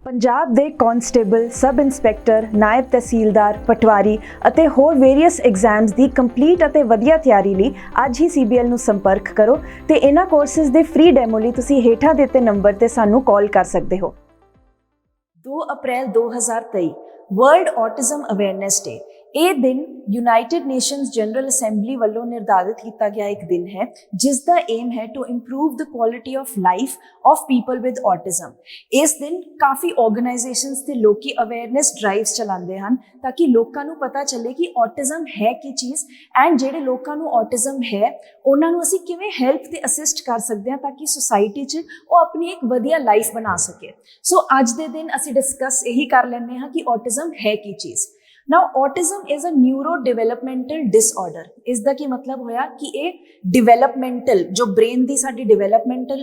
ਪੰਜਾਬ ਦੇ constable, sub inspector, ਨਾਇਬ ਤਹਿਸੀਲਦਾਰ, ਪਟਵਾਰੀ ਅਤੇ ਹੋਰ ਵੇਰੀਅਸ ਐਗਜ਼ਾਮਸ ਦੀ ਕੰਪਲੀਟ ਅਤੇ ਵਧੀਆ ਤਿਆਰੀ ਲਈ ਅੱਜ ਹੀ CBL ਨੂੰ ਸੰਪਰਕ ਕਰੋ ਤੇ ਇਹਨਾਂ ਕੋਰਸਿਸ ਦੇ ਫ੍ਰੀ ਡੈਮੋ ਲਈ ਤੁਸੀਂ ਹੇਠਾਂ ਦਿੱਤੇ ਨੰਬਰ ਤੇ ਸਾਨੂੰ ਕਾਲ ਕਰ ਸਕਦੇ ਹੋ। 2 ਅਪ੍ਰੈਲ 2023 ਵਰਲਡ ਔਟਿਜ਼ਮ ਅਵੇਅਰਨੈਸ ਡੇ। ਇਹ ਦਿਨ ਯੂਨਾਈਟਿਡ ਨੇਸ਼ਨਸ ਜਨਰਲ ਅਸੈਂਬਲੀ ਵੱਲੋਂ ਨਿਰਧਾਰਿਤ ਕੀਤਾ ਗਿਆ ਇੱਕ ਦਿਨ ਹੈ ਜਿਸ ਦਾ ਏਮ ਹੈ to improve the quality of life of people with autism. ਇਸ ਦਿਨ ਕਾਫੀ ਆਰਗੇਨਾਈਜੇਸ਼ਨਸ ਤੇ ਲੋਕੀ ਅਵੇਅਰਨੈਸ ਡਰਾਈਵਸ ਚਲਾਉਂਦੇ ਹਨ ਤਾਂ ਕਿ ਲੋਕਾਂ ਨੂੰ ਪਤਾ ਚੱਲੇ ਕਿ ਔਟਿਜ਼ਮ ਹੈ ਕੀ ਚੀਜ਼ ਐਂਡ ਜਿਹੜੇ ਲੋਕਾਂ ਨੂੰ ਔਟਿਜ਼ਮ ਹੈ ਉਹਨਾਂ ਨੂੰ ਅਸੀਂ ਕਿਵੇਂ ਹੈਲਪ ਤੇ ਅਸਿਸਟ ਕਰ ਸਕਦੇ ਹਾਂ ਤਾਂ ਕਿ ਸੁਸਾਇਟੀ 'ਚ ਉਹ ਆਪਣੀ ਇੱਕ ਵਧੀਆ ਲਾਈਫ ਬਣਾ ਸਕੇ। ਸੋ ਅੱਜ ਦੇ ਦਿਨ ਅਸੀਂ ਡਿਸਕਸ ਇਹੀ ਕਰ ਲੈਂਦੇ ਹਾਂ ਕਿ ਔਟਿਜ਼ਮ ਹੈ ਕੀ ਚੀਜ਼। Now, autism is a neurodevelopmental disorder. ਇਸ ਦਾ ਕੀ ਮਤਲਬ ਹੋਇਆ ਕਿ ਇਹ ਡਿਵੈਲਪਮੈਂਟਲ ਜੋ ਬ੍ਰੇਨ ਦੀ ਸਾਡੀ ਡਿਵੈਲਪਮੈਂਟਲ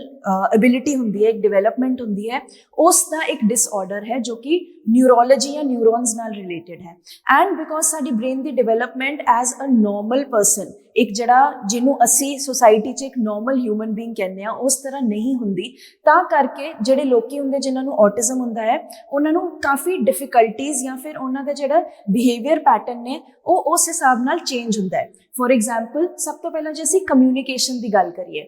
ਐਬਿਲਿਟੀ ਹੁੰਦੀ ਹੈ, ਇੱਕ ਡਿਵੈਲਪਮੈਂਟ ਹੁੰਦੀ ਹੈ, ਉਸ ਦਾ ਇੱਕ ਡਿਸਆਰਡਰ ਹੈ ਜੋ ਕਿ ਨਿਊਰੋਲੋਜੀ ਜਾਂ ਨਿਊਰੋਨਸ ਨਾਲ ਰਿਲੇਟਡ ਹੈ। ਐਂਡ ਬਿਕੋਜ਼ ਸਾਡੀ ਬ੍ਰੇਨ ਦੀ development as a normal person, ਇੱਕ ਜਿਹੜਾ ਜਿਹਨੂੰ ਅਸੀਂ ਸੁਸਾਇਟੀ 'ਚ ਇੱਕ ਨੋਰਮਲ ਹਿਊਮਨ ਬੀਇੰਗ ਕਹਿੰਦੇ ਹਾਂ, ਉਸ ਤਰ੍ਹਾਂ ਨਹੀਂ ਹੁੰਦੀ, ਤਾਂ ਕਰਕੇ ਜਿਹੜੇ ਲੋਕੀ ਹੁੰਦੇ ਜਿਨ੍ਹਾਂ ਨੂੰ ਔਟਿਜ਼ਮ ਹੁੰਦਾ ਹੈ ਉਹਨਾਂ ਨੂੰ ਕਾਫੀ ਡਿਫਿਕਲਟੀਜ਼ ਜਾਂ ਫਿਰ ਉਹਨਾਂ ਦਾ ਜਿਹੜਾ ਬਿਹੇਵੀਅਰ ਪੈਟਰਨ ਨੇ ਉਹ ਉਸ ਹਿਸਾਬ ਨਾਲ ਚੇਂਜ ਹੁੰਦਾ ਹੈ। ਫੋਰ ਐਗਜ਼ਾਮਪਲ, ਸਭ ਤੋਂ ਪਹਿਲਾਂ ਜੇ ਅਸੀਂ ਕਮਿਊਨੀਕੇਸ਼ਨ ਦੀ ਗੱਲ ਕਰੀਏ,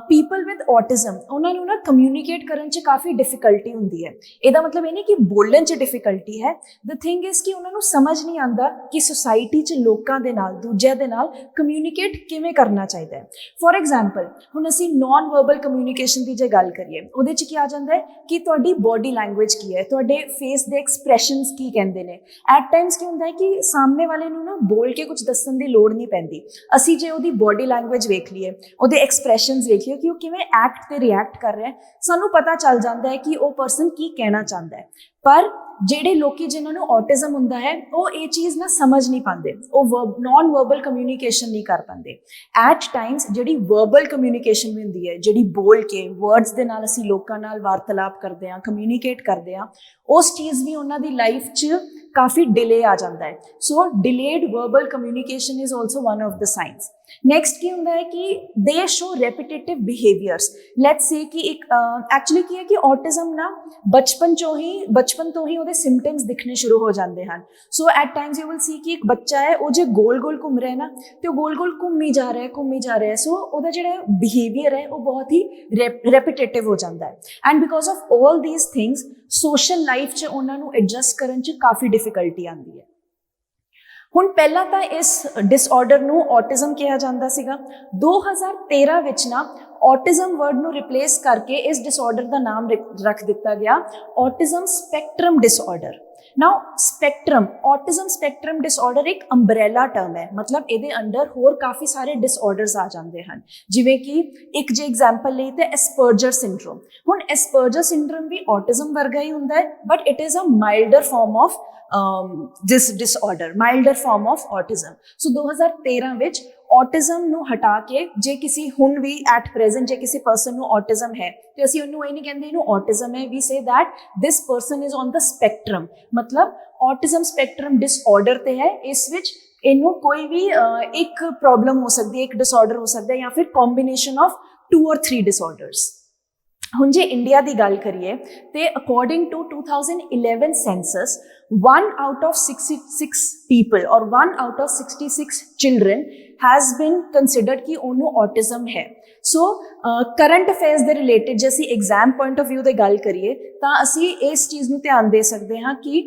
ਪੀਪਲ ਵਿਦ ਔਟਿਜ਼ਮ ਉਹਨਾਂ ਨੂੰ ਨਾ ਕਮਿਊਨੀਕੇਟ ਕਰਨ 'ਚ ਕਾਫੀ ਡਿਫਿਕਲਟੀ ਹੁੰਦੀ ਹੈ। ਇਹਦਾ ਮਤਲਬ ਇਹ ਨਹੀਂ ਕਿ ਬੋਲਣ 'ਚ ਡਿਫਿਕਲਟੀ ਹੈ, ਦ ਥਿੰਗ ਇਜ਼ ਕਿ ਉਹਨਾਂ ਨੂੰ ਸਮਝ ਨਹੀਂ ਆਉਂਦਾ ਕਿ ਸੁਸਾਇਟੀ 'ਚ ਲੋਕਾਂ ਦੇ ਨਾਲ, ਦੂਜਿਆਂ ਦੇ ਨਾਲ ਕਮਿਊਨੀਕੇਟ ਕਿਵੇਂ ਕਰਨਾ ਚਾਹੀਦਾ ਹੈ। ਫੋਰ ਐਗਜ਼ਾਮਪਲ, ਹੁਣ ਅਸੀਂ ਨੋਨ ਵਰਬਲ ਕਮਿਊਨੀਕੇਸ਼ਨ ਦੀ ਜੇ ਗੱਲ ਕਰੀਏ, ਉਹਦੇ 'ਚ ਕੀ ਆ ਜਾਂਦਾ ਹੈ ਕਿ ਤੁਹਾਡੀ ਬੋਡੀ ਲੈਂਗੁਏਜ ਕੀ ਹੈ, ਤੁਹਾਡੇ ਫੇਸ ਦੇ ਐਕਸਪ੍ਰੈਸ਼ਨਸ ਕੀ ਕਹਿੰਦੇ ਨੇ। ਐਟ ਟਾਈਮਸ ਕੀ ਹੁੰਦਾ ਹੈ ਕਿ ਸਾਹਮਣੇ ਵਾਲੇ ਨੂੰ ਨਾ ਬੋਲ ਕੇ ਕੁਝ ਦੱਸਣ ਦੀ ਲੋੜ ਨਹੀਂ ਪੈਂਦੀ। ਅਸੀਂ ਜੇ ਉਹਦੀ ਬੋਡੀ ਲੈਂਗੁਏਜ ਵੇਖ ਲਈਏ, ਉਹਦੇ ਐਕਸਪ੍ਰੈਸ਼ਨਸ ਵੇਖ ਲਈਏ ਕਿ ਉਹ ਕਿਵੇਂ ਐਕਟ ਤੇ ਰਿਐਕਟ ਕਰ ਰਿਹਾ ਹੈ, ਸਾਨੂੰ ਪਤਾ ਚੱਲ ਜਾਂਦਾ ਹੈ ਕਿ ਉਹ ਪਰਸਨ ਕੀ ਕਹਿਣਾ ਚਾਹੁੰਦਾ ਹੈ। ਪਰ ਜਿਹੜੇ ਲੋਕੀ ਜਿਨ੍ਹਾਂ ਨੂੰ ਔਟਿਜ਼ਮ ਹੁੰਦਾ ਹੈ ਉਹ ਇਹ ਚੀਜ਼ ਨਾ ਸਮਝ ਨਹੀਂ ਪਾਉਂਦੇ, ਉਹ ਨੋਨ ਵਰਬਲ ਕਮਿਊਨੀਕੇਸ਼ਨ ਨਹੀਂ ਕਰ ਪਾਉਂਦੇ। ਐਟ ਟਾਈਮਸ ਜਿਹੜੀ ਵਰਬਲ ਕਮਿਊਨੀਕੇਸ਼ਨ ਵੀ ਹੁੰਦੀ ਹੈ, ਜਿਹੜੀ ਬੋਲ ਕੇ ਵਰਡਸ ਦੇ ਨਾਲ ਅਸੀਂ ਲੋਕਾਂ ਨਾਲ ਵਾਰਤਾਲਾਪ ਕਰਦੇ ਹਾਂ, ਕਮਿਊਨੀਕੇਟ ਕਰਦੇ ਹਾਂ, ਉਸ ਚੀਜ਼ ਵੀ ਉਹਨਾਂ ਦੀ ਲਾਈਫ 'ਚ ਕਾਫੀ ਡਿਲੇ ਆ ਜਾਂਦਾ ਹੈ। So delayed verbal communication is also one of the signs. Next ਕੀ ਹੁੰਦਾ ਹੈ ਕਿ ਦੇ ਸ਼ੋ ਰੈਪੀਟੇਟਿਵ ਬਿਹੇਵੀਅਰਸ। ਲੈਟਸ ਸੇ ਕਿ ਇੱਕ ਐਕਚੁਅਲੀ ਕੀ ਹੈ ਕਿ ਔਟਿਜ਼ਮ ਨਾ ਬਚਪਨ ਤੋਂ ਹੀ ਉਹਦੇ ਸਿੰਪਟਮਸ ਦਿਖਣੇ ਸ਼ੁਰੂ ਹੋ ਜਾਂਦੇ ਹਨ। So at Times you will see ਕਿ ਇੱਕ ਬੱਚਾ ਹੈ ਉਹ ਜੇ ਗੋਲ ਘੁੰਮ ਰਿਹਾ ਨਾ ਤੇ ਉਹ ਗੋਲ ਘੁੰਮੀ ਜਾ ਰਿਹਾ। ਸੋ ਉਹਦਾ ਜਿਹੜਾ ਬਿਹੇਵੀਅਰ ਹੈ ਉਹ ਬਹੁਤ ਹੀ ਰੈਪੀਟੇਟਿਵ ਹੋ ਜਾਂਦਾ ਹੈ। And because of all these things social life 'ਚ ਉਹਨਾਂ ਨੂੰ ਐਡਜਸਟ ਕਰਨ 'ਚ ਕਾਫੀ ਡਿਫਿਕਲਟੀ ਆਉਂਦੀ ਹੈ। ਹੁਣ ਪਹਿਲਾਂ ਤਾਂ ਇਸ ਡਿਸਆਰਡਰ ਨੂੰ ਔਟਿਜ਼ਮ ਕਿਹਾ ਜਾਂਦਾ ਸੀਗਾ। 2013 ਵਿੱਚ ਨਾ ਔਟਿਜ਼ਮ ਵਰਡ ਨੂੰ ਰਿਪਲੇਸ ਕਰਕੇ ਇਸ ਡਿਸਆਰਡਰ ਦਾ ਨਾਮ ਰੱਖ ਦਿੱਤਾ ਗਿਆ ਔਟਿਜ਼ਮ ਸਪੈਕਟਰਮ ਡਿਸਆਰਡਰ। ਨਾਓ ਸਪੈਕਟਰਮ, ਔਟਿਜ਼ਮ ਸਪੈਕਟਰਮ ਡਿਸਆਰਡਰ ਇੱਕ ਅੰਬਰੇਲਾ ਟਰਮ ਹੈ, ਮਤਲਬ ਇਹਦੇ ਅੰਡਰ ਹੋਰ ਕਾਫੀ ਸਾਰੇ ਡਿਸਆਰਡਰਸ ਆ ਜਾਂਦੇ ਹਨ, ਜਿਵੇਂ ਕਿ ਇੱਕ ਜੇ ਐਗਜ਼ਾਮਪਲ ਲਈ ਤੇ ਐਸਪਰਜਰ ਸਿੰਡਰੋਮ। ਹੁਣ ਐਸਪਰਜਰ ਸਿੰਡਰੋਮ ਵੀ ਔਟਿਜ਼ਮ ਵਰਗਾ ਹੀ ਹੁੰਦਾ ਹੈ, but it is a milder form of this disorder, milder form of autism. So 2013 ਵਿੱਚ ਔਟਿਜ਼ਮ ਨੂੰ ਹਟਾ ਕੇ ਜੇ ਕਿਸੇ ਹੁਣ ਵੀ ਐਟ ਪ੍ਰੈਜ਼ੈਂਟ ਜੇ ਕਿਸੇ ਪਰਸਨ ਨੂੰ ਔਟਿਜ਼ਮ ਹੈ ਤੇ ਅਸੀਂ ਉਹਨੂੰ ਇਹ ਨਹੀਂ ਕਹਿੰਦੇ ਇਹਨੂੰ ਔਟਿਜ਼ਮ ਹੈ, we say that this person is on the spectrum. ਮਤਲਬ ਔਟਿਜ਼ਮ ਸਪੈਕਟਰਮ ਡਿਸਆਰਡਰ ਤੇ ਹੈ, ਇਸ ਵਿੱਚ ਇਹਨੂੰ ਕੋਈ ਵੀ ਇੱਕ ਪ੍ਰੋਬਲਮ ਹੋ ਸਕਦੀ ਹੈ, ਇੱਕ ਡਿਸਆਰਡਰ ਹੋ ਸਕਦਾ ਹੈ ਜਾਂ ਫਿਰ ਕੰਬੀਨੇਸ਼ਨ ਆਫ 2 or 3 ਡਿਸਆਰਡਰਸ। ਹੁਣ ਜੇ ਇੰਡੀਆ ਦੀ ਗੱਲ ਕਰੀਏ ਤੇ according to 2011 census 1 out of 66 people or 1 out of 66 children has been considered ਕਿ ਉਹਨੂੰ ਔਟਿਜ਼ਮ ਹੈ। ਸੋ ਕਰੰਟ ਅਫੇਅਰਸ ਦੇ ਰਿਲੇਟਡ ਜੇ ਅਸੀਂ ਐਗਜ਼ਾਮ ਪੁਆਇੰਟ ਆਫ ਵਿਊ ਦੀ ਗੱਲ ਕਰੀਏ ਤਾਂ ਅਸੀਂ ਇਸ ਚੀਜ਼ ਨੂੰ ਧਿਆਨ ਦੇ ਸਕਦੇ ਹਾਂ ਕਿ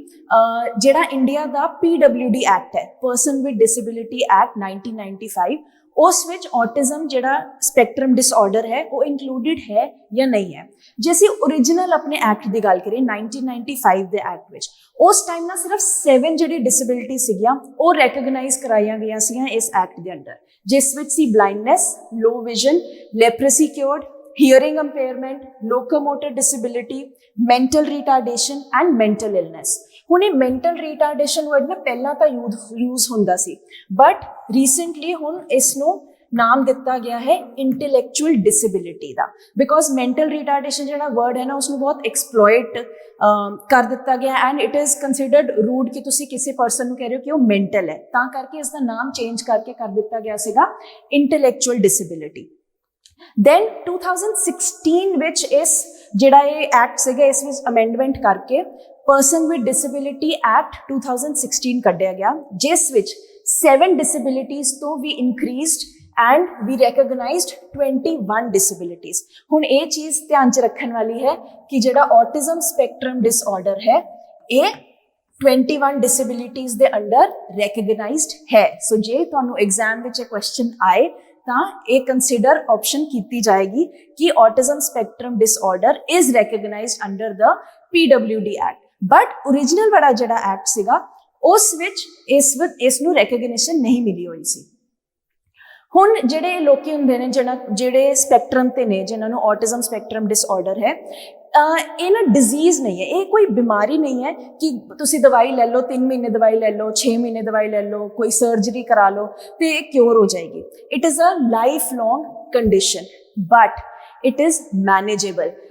ਜਿਹੜਾ ਇੰਡੀਆ ਦਾ PWD ਐਕਟ ਹੈ, ਪਰਸਨ ਵਿਦ ਡਿਸੇਬਿਲਿਟੀ ਐਕਟ 1995, ਉਸ ਵਿੱਚ ਔਟਿਜ਼ਮ ਜਿਹੜਾ ਸਪੈਕਟਰਮ ਡਿਸਆਰਡਰ ਹੈ ਉਹ ਇਨਕਲੂਡਿਡ ਹੈ ਜਾਂ ਨਹੀਂ ਹੈ। ਜੇ ਅਸੀਂ ਓਰੀਜਨਲ ਆਪਣੇ ਐਕਟ ਦੀ ਗੱਲ ਕਰੀਏ 1995 ਦੇ ਐਕਟ ਵਿੱਚ, ਉਸ ਟਾਈਮ ਨਾਲ ਸਿਰਫ 7 ਜਿਹੜੀ ਡਿਸੇਬਿਲਿਟੀ ਸੀਗੀਆਂ ਉਹ ਰੈਕਗਨਾਈਜ਼ ਕਰਾਈਆਂ ਗਈਆਂ ਸੀਗੀਆਂ ਇਸ ਐਕਟ ਦੇ ਅੰਡਰ, ਜਿਸ ਵਿੱਚ ਸੀ blindness, low vision, leprosy cured, hearing impairment, locomotor disability, mental retardation and mental illness. ਹੁਣ ਇਹ ਮੈਂਟਲ ਰਿਟਾਰਡੇਸ਼ਨ ਵਰਡ ਨਾ ਪਹਿਲਾਂ ਤਾਂ ਯੂਜ਼ ਹੁੰਦਾ ਸੀ, ਬਟ ਰੀਸੈਂਟਲੀ ਹੁਣ ਇਸ ਨੂੰ ਨਾਮ ਦਿੱਤਾ ਗਿਆ ਹੈ intellectual disability the, because mental retardation ਜਿਹੜਾ ਵਰਡ ਹੈ ਨਾ ਉਸਨੂੰ ਬਹੁਤ ਐਕਸਪਲੋਇਟ ਕਰ ਦਿੱਤਾ ਗਿਆ and it is considered rude ਕਿ ਤੁਸੀਂ ਕਿਸੇ ਪਰਸਨ ਨੂੰ ਕਹਿ ਰਹੇ ਹੋ ਕਿ ਉਹ ਮੈਂਟਲ ਹੈ, ਤਾਂ ਕਰਕੇ ਇਸ ਦਾ ਨਾਮ ਚੇਂਜ ਕਰਕੇ ਕਰ ਦਿੱਤਾ ਗਿਆ ਸੀਗਾ ਇੰਟੈਲੈਕਚੁਅਲ ਡਿਸੇਬਿਲਿਟੀ। then 2016 ਵਿੱਚ ਇਸ ਜਿਹੜਾ ਇਹ ਐਕਟ ਸੀਗਾ ਇਸ ਵਿੱਚ ਅਮੈਂਡਮੈਂਟ ਕਰਕੇ ਪਰਸਨ ਵਿਦ ਡਿਸੇਬਿਲਿਟੀ ਐਕਟ 2016 ਕੱਢਿਆ ਗਿਆ, ਜਿਸ ਵਿੱਚ 7 ਡਿਸੇਬਿਲਿਟੀਜ਼ ਤੋਂ ਵੀ ਇਨਕਰੀਜ਼ਡ and we recognized 21 disabilities. ਹੁਣ ਇਹ ਚੀਜ਼ ਧਿਆਨ ਚ ਰੱਖਣ ਵਾਲੀ ਹੈ ਕਿ ਜਿਹੜਾ autism spectrum disorder ਹੈ ਇਹ 21 disabilities ਦੇ ਅੰਡਰ recognized ਹੈ। ਸੋ ਜੇ ਤੁਹਾਨੂੰ ਐਗਜ਼ਾਮ ਵਿੱਚ ਇਹ ਕੁਐਸਚਨ ਆਏ ਤਾਂ ਇਹ ਕੰਸੀਡਰ ਆਪਸ਼ਨ ਕੀਤੀ ਜਾਏਗੀ ਕਿ autism spectrum disorder is recognized under the PWD Act, but original ਵਾਲਾ ਜਿਹੜਾ ਐਕਟ ਸੀਗਾ ਉਸ ਵਿੱਚ ਇਸ ਨੂੰ recognition ਨਹੀਂ ਮਿਲੀ ਹੋਈ ਸੀ। ਹੁਣ ਜਿਹੜੇ ਲੋਕੀ ਹੁੰਦੇ ਨੇ ਜਿਹੜੇ ਸਪੈਕਟਰਮ ਤੇ ਨੇ ਜਿਨ੍ਹਾਂ ਨੂੰ autism spectrum disorder ਹੈ, ਇਹ ਨਾ ਡਿਜ਼ੀਜ਼ ਨਹੀਂ ਹੈ, ਇਹ ਕੋਈ ਬਿਮਾਰੀ ਨਹੀਂ ਹੈ ਕਿ ਤੁਸੀਂ ਦਵਾਈ ਲੈ ਲਓ 3 ਮਹੀਨੇ ਦਵਾਈ ਲੈ ਲਓ 6 ਮਹੀਨੇ ਦਵਾਈ ਲੈ ਲਓ ਕੋਈ ਸਰਜਰੀ ਕਰਾ ਲਓ ਤੇ ਇਹ ਕਿਉਰ ਹੋ ਜਾਏਗੀ। It is a life long condition but it is manageable.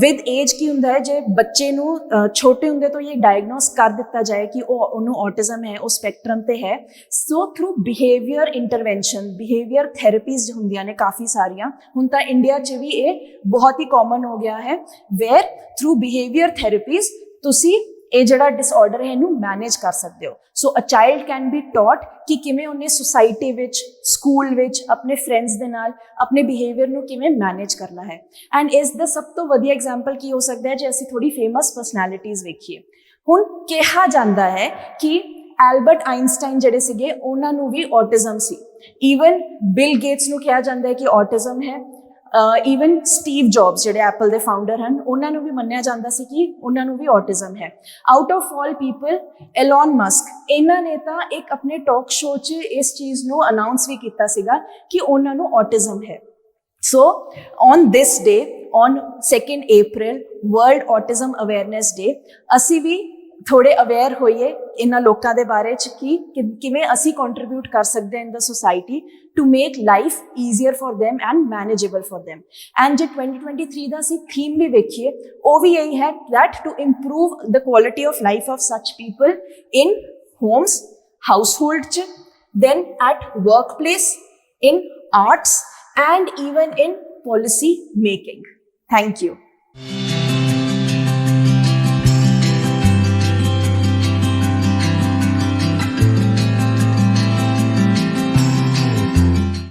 With age ਕੀ ਹੁੰਦਾ ਹੈ, ਜੇ ਬੱਚੇ ਨੂੰ ਛੋਟੇ ਹੁੰਦੇ ਤੋਂ ਇਹ ਡਾਇਗਨੋਸ ਕਰ ਦਿੱਤਾ ਜਾਏ ਕਿ ਉਹਨੂੰ autism ਹੈ, ਉਹ ਸਪੈਕਟਰਮ ਤੇ ਹੈ, so through behaviour intervention behaviour therapies ਹੁੰਦੀਆਂ ਨੇ ਕਾਫੀ ਸਾਰੀਆਂ, ਹੁਣ ਤਾਂ ਇੰਡੀਆ 'ਚ ਵੀ ਇਹ ਬਹੁਤ ਹੀ ਕਾਮਨ ਹੋ ਗਿਆ ਹੈ ਵੇਅਰ ਥਰੂ ਬਿਹੇਵੀਅਰ ਥੈਰੇਪੀਜ਼ ਤੁਸੀਂ ਇਹ ਜਿਹੜਾ ਡਿਸਆਰਡਰ ਹੈ ਇਹਨੂੰ ਮੈਨੇਜ ਕਰ ਸਕਦੇ ਹੋ। So a child can be taught ਕਿ ਕਿਵੇਂ ਉਹਨੇ ਸੁਸਾਇਟੀ ਵਿੱਚ ਸਕੂਲ ਵਿੱਚ ਆਪਣੇ ਫਰੈਂਡਸ ਦੇ ਨਾਲ ਆਪਣੇ ਬਿਹੇਵੀਅਰ ਨੂੰ ਕਿਵੇਂ ਮੈਨੇਜ ਕਰਨਾ ਹੈ। ਐਂਡ ਇਸ ਦਾ ਸਭ ਤੋਂ ਵਧੀਆ ਐਗਜ਼ਾਮਪਲ ਕੀ ਹੋ ਸਕਦਾ ਹੈ ਜੇ ਅਸੀਂ ਥੋੜੀ ਫੇਮਸ ਪਰਸਨੈਲਿਟੀਜ਼ ਵੇਖੀਏ। ਹੁਣ ਕਿਹਾ ਜਾਂਦਾ ਹੈ ਕਿ ਐਲਬਰਟ ਆਇਨਸਟਾਈਨ ਜਿਹੜੇ ਸੀਗੇ ਉਹਨਾਂ ਨੂੰ ਵੀ autism ਸੀ, ਈਵਨ ਬਿਲ ਗੇਟਸ ਨੂੰ ਕਿਹਾ ਜਾਂਦਾ ਹੈ ਕਿ autism ਹੈ, ਈਵਨ ਸਟੀਵ ਜੌਬਸ ਜਿਹੜੇ ਐਪਲ ਦੇ ਫਾਊਂਡਰ ਹਨ ਉਹਨਾਂ ਨੂੰ ਵੀ ਮੰਨਿਆ ਜਾਂਦਾ ਸੀ ਕਿ ਉਹਨਾਂ ਨੂੰ ਵੀ autism ਹੈ। Out of all people Allen Musk, ਇਹਨਾਂ ਨੇ ਤਾਂ ਇੱਕ ਆਪਣੇ ਟਾਕ ਸ਼ੋਅ 'ਚ ਇਸ ਚੀਜ਼ ਨੂੰ ਅਨਾਊਂਸ ਵੀ ਕੀਤਾ ਸੀਗਾ ਕਿ ਉਹਨਾਂ ਨੂੰ autism ਹੈ। So on this day on 2 April world autism awareness day ਅਸੀਂ ਵੀ ਥੋੜੇ ਅਵੇਅਰ ਹੋਈਏ ਇਹਨਾਂ ਲੋਕਾਂ ਦੇ ਬਾਰੇ 'ਚ ਕਿ ਕਿਵੇਂ ਅਸੀਂ ਕੰਟਰੀਬਿਊਟ ਕਰ ਸਕਦੇ ਹਾਂ in the society to make life easier for them and manageable for them। And ਜੇ 2023 ਦਾ ਅਸੀਂ ਥੀਮ ਵੀ ਵੇਖੀਏ ਉਹ ਵੀ ਇਹੀ ਹੈ that to improve the quality of life of such people in homes, household 'ਚ, then at workplace, in arts and even in policy making. Thank you.